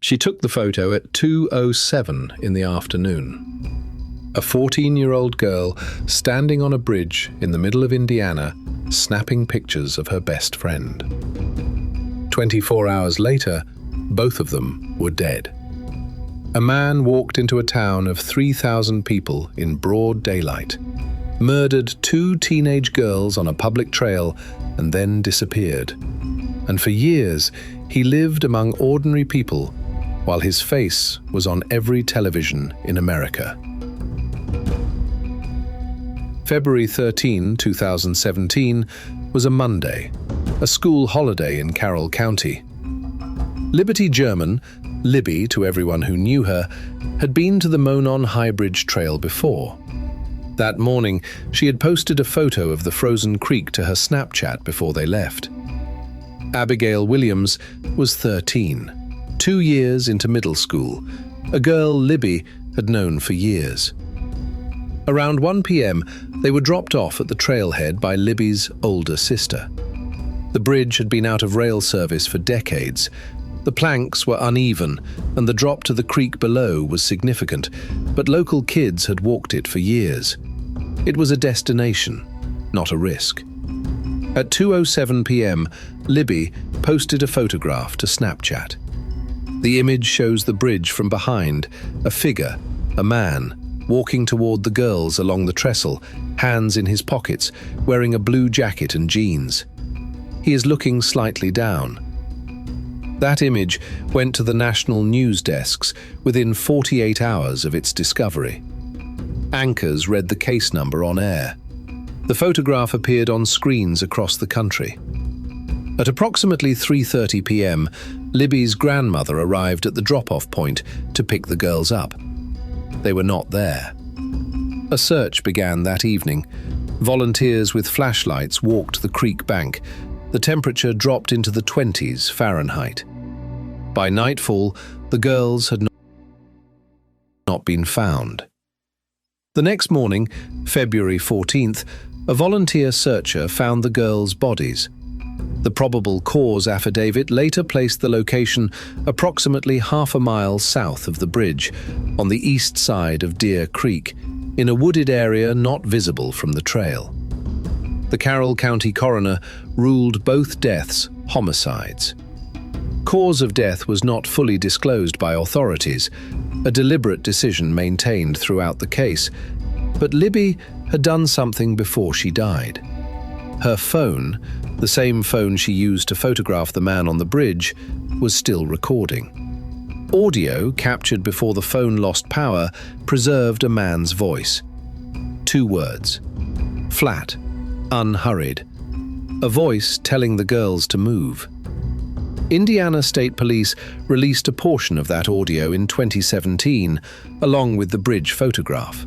She took the photo at 2:07 in the afternoon. A 14-year-old girl standing on a bridge in the middle of Indiana, snapping pictures of her best friend. 24 hours later, both of them were dead. A man walked into a town of 3,000 people in broad daylight, murdered 2 teenage girls on a public trail, and then disappeared. And for years, he lived among ordinary people while his face was on every television in America. February 13, 2017, was a Monday, a school holiday in Carroll County. Liberty German, Libby to everyone who knew her, had been to the Monon High Bridge Trail before. That morning, she had posted a photo of the frozen creek to her Snapchat before they left. Abigail Williams was 13, 2 years into middle school, a girl Libby had known for years. Around 1 p.m., they were dropped off at the trailhead by Libby's older sister. The bridge had been out of rail service for decades. The planks were uneven, and the drop to the creek below was significant, but local kids had walked it for years. It was a destination, not a risk. At 2:07 p.m., Libby posted a photograph to Snapchat. The image shows the bridge from behind, a figure, a man, walking toward the girls along the trestle, hands in his pockets, wearing a blue jacket and jeans. He is looking slightly down. That image went to the national news desks within 48 hours of its discovery. Anchors read the case number on air. The photograph appeared on screens across the country. At approximately 3:30 p.m., Libby's grandmother arrived at the drop-off point to pick the girls up. They were not there. A search began that evening. Volunteers with flashlights walked the creek bank. The temperature dropped into the 20s Fahrenheit. By nightfall, the girls had not been found. The next morning, February 14th, a volunteer searcher found the girls' bodies. The probable cause affidavit later placed the location approximately half a mile south of the bridge, on the east side of Deer Creek, in a wooded area not visible from the trail. The Carroll County coroner ruled both deaths homicides. Cause of death was not fully disclosed by authorities, a deliberate decision maintained throughout the case, but Libby had done something before she died. Her phone, the same phone she used to photograph the man on the bridge, was still recording. Audio, captured before the phone lost power, preserved a man's voice. 2 words: flat, unhurried. A voice telling the girls to move. Indiana State Police released a portion of that audio in 2017, along with the bridge photograph.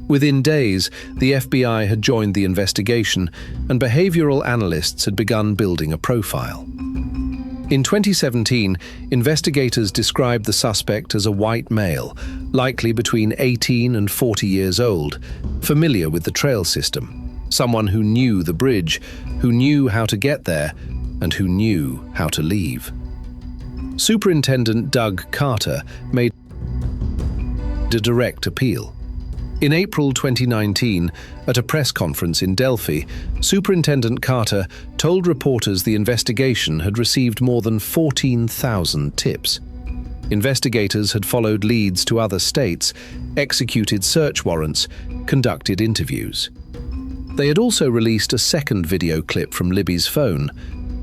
Within days, the FBI had joined the investigation, and behavioral analysts had begun building a profile. In 2017, investigators described the suspect as a white male, likely between 18 and 40 years old, familiar with the trail system, someone who knew the bridge, who knew how to get there, and who knew how to leave. Superintendent Doug Carter made a direct appeal. In April 2019, at a press conference in Delphi, Superintendent Carter told reporters the investigation had received more than 14,000 tips. Investigators had followed leads to other states, executed search warrants, conducted interviews. They had also released a second video clip from Libby's phone,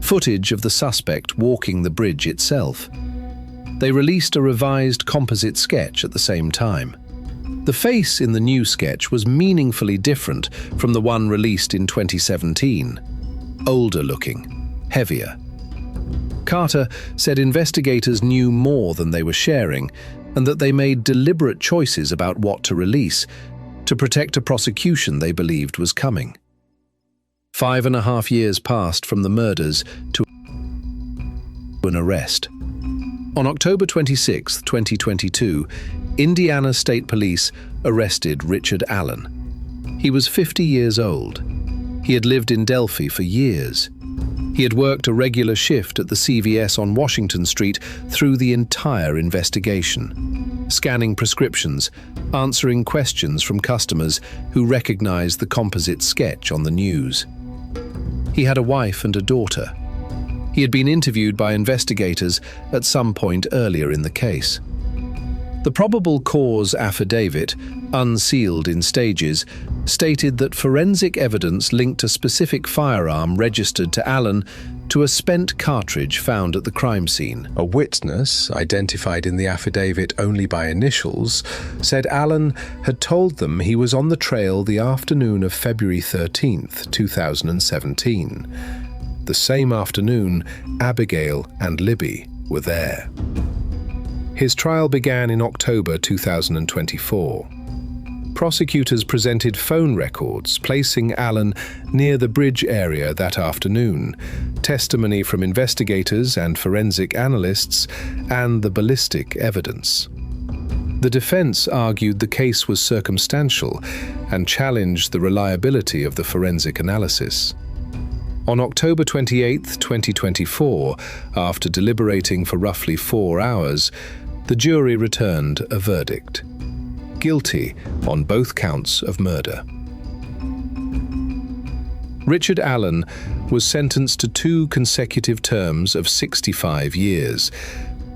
footage of the suspect walking the bridge itself. They released a revised composite sketch at the same time. The face in the new sketch was meaningfully different from the one released in 2017. Older looking, heavier. Carter said investigators knew more than they were sharing, and that they made deliberate choices about what to release to protect a prosecution they believed was coming. 5.5 years passed from the murders to an arrest. On October 26, 2022, Indiana State Police arrested Richard Allen. He was 50 years old. He had lived in Delphi for years. He had worked a regular shift at the CVS on Washington Street through the entire investigation, scanning prescriptions, answering questions from customers who recognized the composite sketch on the news. He had a wife and a daughter. He had been interviewed by investigators at some point earlier in the case. The probable cause affidavit, unsealed in stages, stated that forensic evidence linked a specific firearm registered to Allen to a spent cartridge found at the crime scene. A witness, identified in the affidavit only by initials, said Allen had told them he was on the trail the afternoon of February 13th, 2017. The same afternoon, Abigail and Libby were there. His trial began in October 2024. Prosecutors presented phone records placing Allen near the bridge area that afternoon, testimony from investigators and forensic analysts, and the ballistic evidence. The defense argued the case was circumstantial and challenged the reliability of the forensic analysis. On October 28, 2024, after deliberating for roughly 4 hours, the jury returned a verdict: guilty on both counts of murder. Richard Allen was sentenced to 2 consecutive terms of 65 years,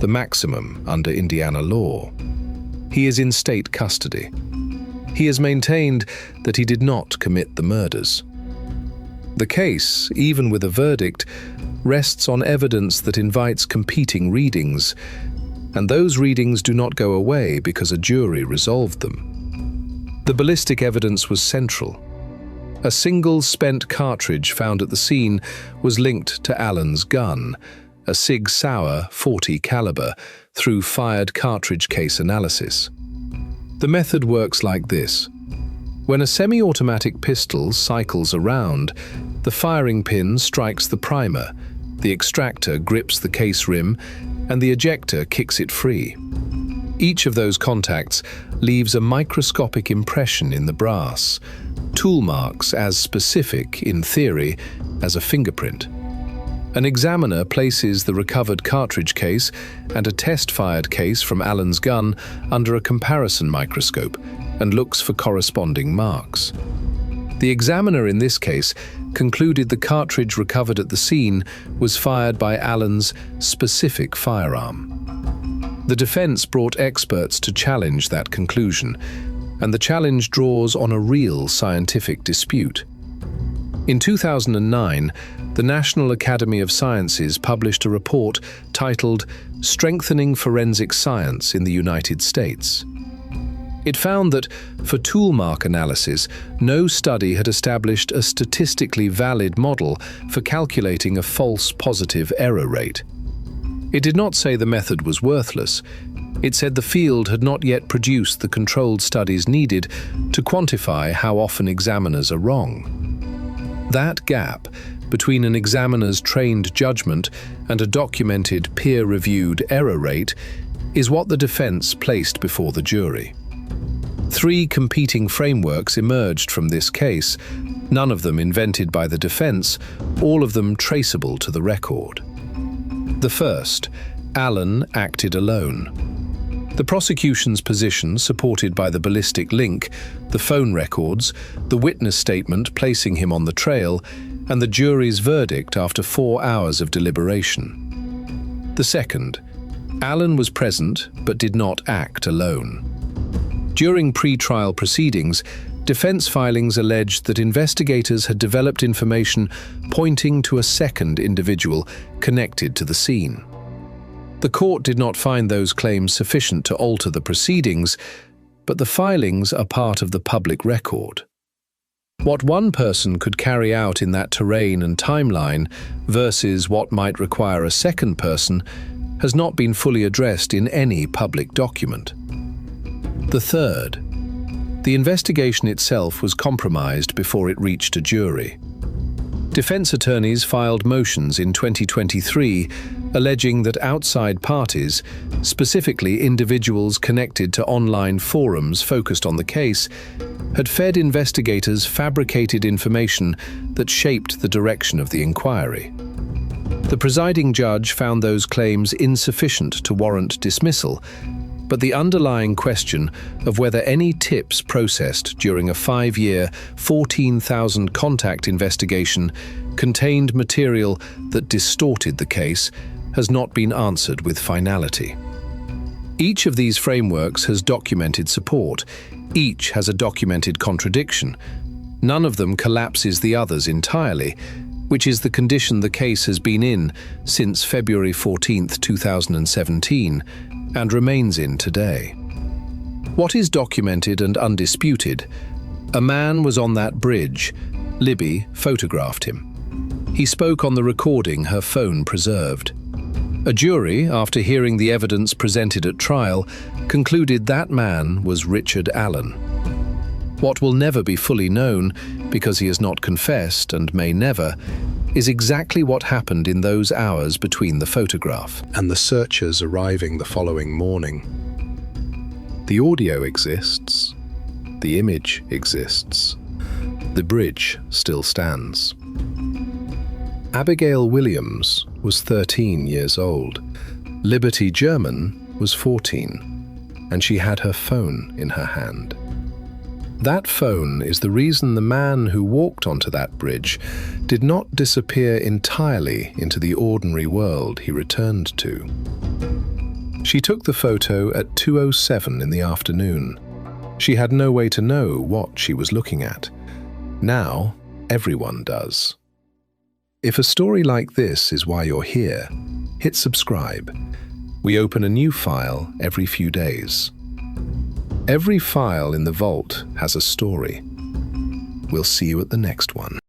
the maximum under Indiana law. He is in state custody. He has maintained that he did not commit the murders. The case, even with a verdict, rests on evidence that invites competing readings, and those readings do not go away because a jury resolved them. The ballistic evidence was central. A single spent cartridge found at the scene was linked to Allen's gun, a Sig Sauer .40 caliber, through fired cartridge case analysis. The method works like this. When a semi-automatic pistol cycles around, the firing pin strikes the primer, the extractor grips the case rim, and the ejector kicks it free. Each of those contacts leaves a microscopic impression in the brass, tool marks as specific, in theory, as a fingerprint. An examiner places the recovered cartridge case and a test-fired case from Allen's gun under a comparison microscope and looks for corresponding marks. The examiner in this case concluded the cartridge recovered at the scene was fired by Allen's specific firearm. The defense brought experts to challenge that conclusion, and the challenge draws on a real scientific dispute. In 2009, the National Academy of Sciences published a report titled "Strengthening Forensic Science in the United States." It found that, for tool mark analysis, no study had established a statistically valid model for calculating a false positive error rate. It did not say the method was worthless. It said the field had not yet produced the controlled studies needed to quantify how often examiners are wrong. That gap between an examiner's trained judgment and a documented peer-reviewed error rate is what the defense placed before the jury. 3 competing frameworks emerged from this case, none of them invented by the defense, all of them traceable to the record. The first, Allen acted alone. The prosecution's position, supported by the ballistic link, the phone records, the witness statement placing him on the trail, and the jury's verdict after 4 hours of deliberation. The second, Allen was present but did not act alone. During pre-trial proceedings, defense filings alleged that investigators had developed information pointing to a second individual connected to the scene. The court did not find those claims sufficient to alter the proceedings, but the filings are part of the public record. What one person could carry out in that terrain and timeline versus what might require a second person has not been fully addressed in any public document. The third, the investigation itself was compromised before it reached a jury. Defense attorneys filed motions in 2023 alleging that outside parties, specifically individuals connected to online forums focused on the case, had fed investigators fabricated information that shaped the direction of the inquiry. The presiding judge found those claims insufficient to warrant dismissal, but the underlying question of whether any tips processed during a 5-year, 14,000 contact investigation contained material that distorted the case has not been answered with finality. Each of these frameworks has documented support. Each has a documented contradiction. None of them collapses the others entirely, which is the condition the case has been in since February 14, 2017, and remains in today. What is documented and undisputed? A man was on that bridge. Libby photographed him. He spoke on the recording her phone preserved. A jury, after hearing the evidence presented at trial, concluded that man was Richard Allen. What will never be fully known, because he has not confessed and may never, is exactly what happened in those hours between the photograph and the searchers arriving the following morning. The audio exists. The image exists. The bridge still stands. Abigail Williams was 13 years old. Liberty German was 14, and she had her phone in her hand. That phone is the reason the man who walked onto that bridge did not disappear entirely into the ordinary world he returned to. She took the photo at 2:07 in the afternoon. She had no way to know what she was looking at. Now, everyone does. If a story like this is why you're here, hit subscribe. We open a new file every few days. Every file in the vault has a story. We'll see you at the next one.